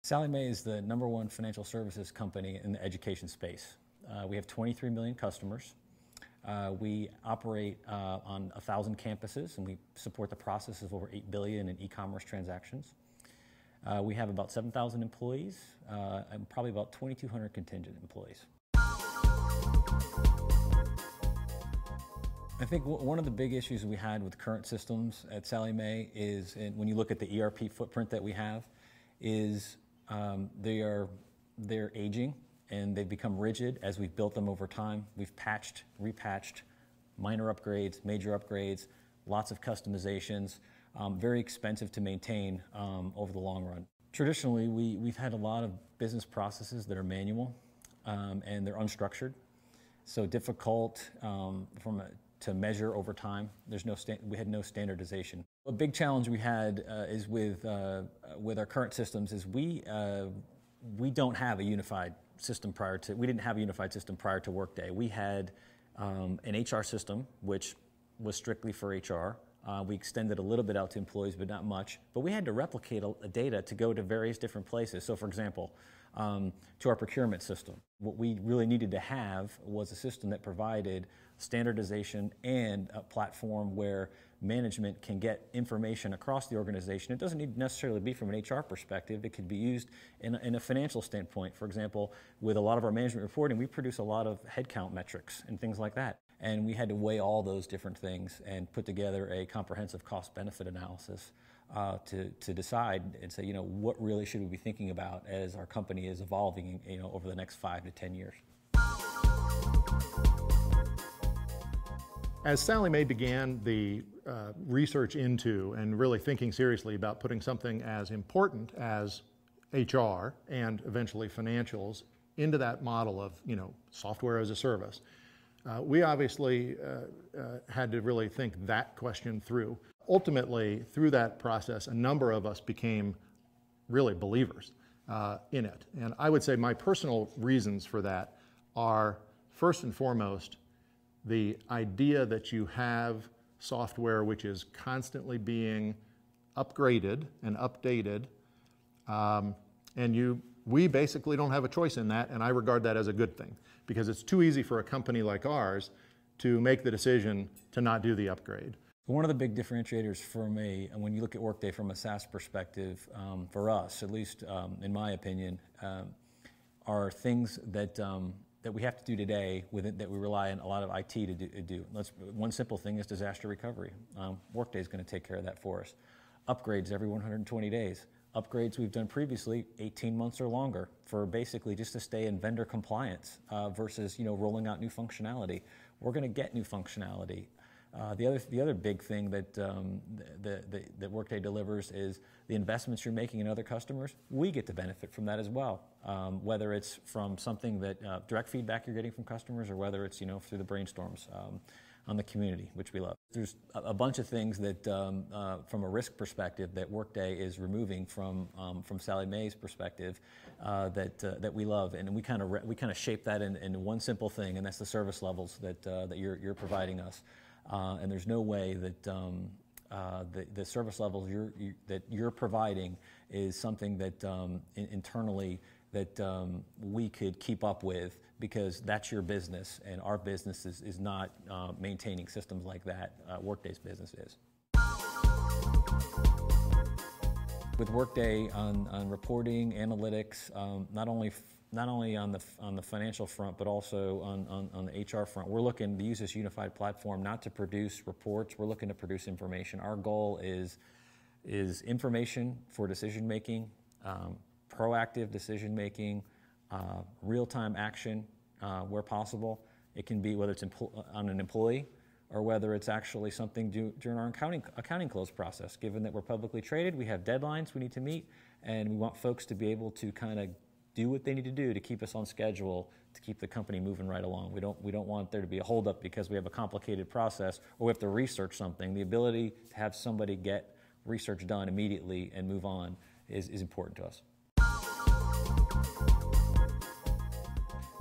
Sallie Mae is the #1 financial services company in the education space. We have 23 million customers. We operate on 1,000 campuses, and we support the process of over 8 billion in e-commerce transactions. We have about 7,000 employees and probably about 2,200 contingent employees. I think one of the big issues we had with current systems at Sallie Mae is, when you look at the ERP footprint that we have, is they're aging and they've become rigid as we've built them over time. We've patched, repatched, minor upgrades, major upgrades, lots of customizations, very expensive to maintain over the long run. Traditionally, we've had a lot of business processes that are manual and they're unstructured, so difficult to measure over time. We had no standardization. A big challenge we had is with our current systems is we don't have a unified system we didn't have a unified system prior to Workday. We had an HR system, which was strictly for HR. We extended a little bit out to employees, but not much. But we had to replicate a data to go to various different places. So for example, to our procurement system. What we really needed to have was a system that provided standardization and a platform where management can get information across the organization. It doesn't need to necessarily be from an HR perspective. It could be used in a financial standpoint. For example, with a lot of our management reporting, we produce a lot of headcount metrics and things like that. And we had to weigh all those different things and put together a comprehensive cost-benefit analysis to decide and say, what really should we be thinking about as our company is evolving, over the next 5 to 10 years. As Sallie Mae began the research into and really thinking seriously about putting something as important as HR and eventually financials into that model of, software as a service, we obviously had to really think that question through. Ultimately, through that process, a number of us became really believers in it. And I would say my personal reasons for that are, first and foremost, the idea that you have software which is constantly being upgraded and updated, and we basically don't have a choice in that, and I regard that as a good thing, because it's too easy for a company like ours to make the decision to not do the upgrade. One of the big differentiators for me, and when you look at Workday from a SaaS perspective, for us, at least in my opinion, are things that we have to do today that we rely on a lot of IT to do. One simple thing is disaster recovery. Workday is going to take care of that for us. Upgrades every 120 days. Upgrades we've done previously 18 months or longer for basically just to stay in vendor compliance versus rolling out new functionality. We're going to get new functionality. The other big thing that Workday delivers is the investments you're making in other customers. We get to benefit from that as well, whether it's from something that direct feedback you're getting from customers, or whether it's through the brainstorms on the community, which we love. There's a bunch of things that, from a risk perspective, that Workday is removing from Sallie Mae's perspective that we love, and we kind of shape that in one simple thing, and that's the service levels that you're providing us. And there's no way that the service levels that you're providing is something that internally that we could keep up with, because that's your business, and our business is not maintaining systems like that. Workday's business is. With Workday on reporting, analytics, not only on the financial front, but also on the HR front, we're looking to use this unified platform not to produce reports. We're looking to produce information. Our goal is information for decision making, proactive decision making, real-time action where possible. It can be whether it's on an employee, or whether it's actually something during our accounting close process. Given that we're publicly traded, we have deadlines we need to meet, and we want folks to be able to kind of do what they need to do to keep us on schedule, to keep the company moving right along. We don't want there to be a holdup because we have a complicated process, or we have to research something. The ability to have somebody get research done immediately and move on is important to us.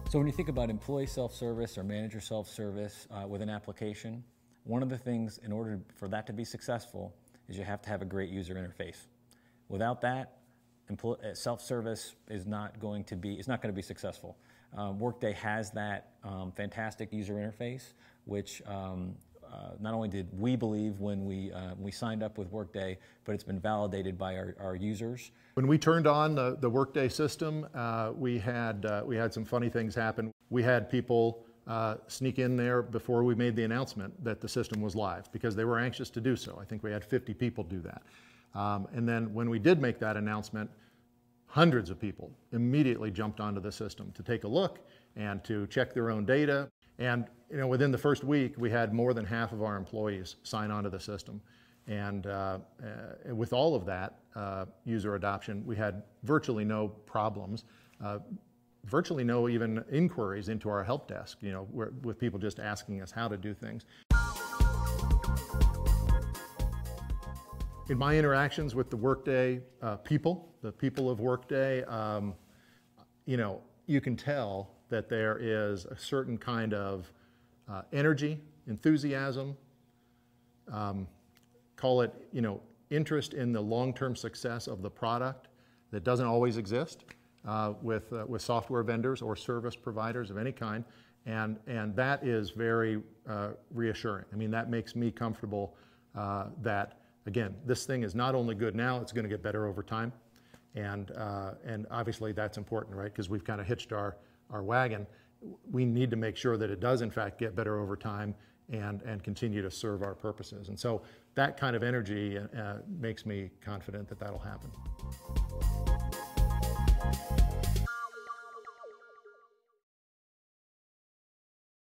So when you think about employee self-service or manager self-service with an application, one of the things in order for that to be successful is you have to have a great user interface. Without that, self-service is not going to be successful. Workday has that fantastic user interface, which not only did we believe when we signed up with Workday, but it's been validated by our users. When we turned on the Workday system, we had some funny things happen. We had people sneak in there before we made the announcement that the system was live because they were anxious to do so. I think we had 50 people do that. And then when we did make that announcement, hundreds of people immediately jumped onto the system to take a look and to check their own data. And within the first week, we had more than half of our employees sign onto the system. And with all of that user adoption, we had virtually no problems, virtually no even inquiries into our help desk, with people just asking us how to do things. In my interactions with the Workday the people of Workday, you can tell that there is a certain kind of energy, enthusiasm, call it, interest in the long-term success of the product that doesn't always exist with software vendors or service providers of any kind, and that is very reassuring. I mean, that makes me comfortable that, again, this thing is not only good now, it's going to get better over time, and obviously that's important, right? Because we've kind of hitched our wagon. We need to make sure that it does in fact get better over time and continue to serve our purposes. And so that kind of energy makes me confident that that'll happen.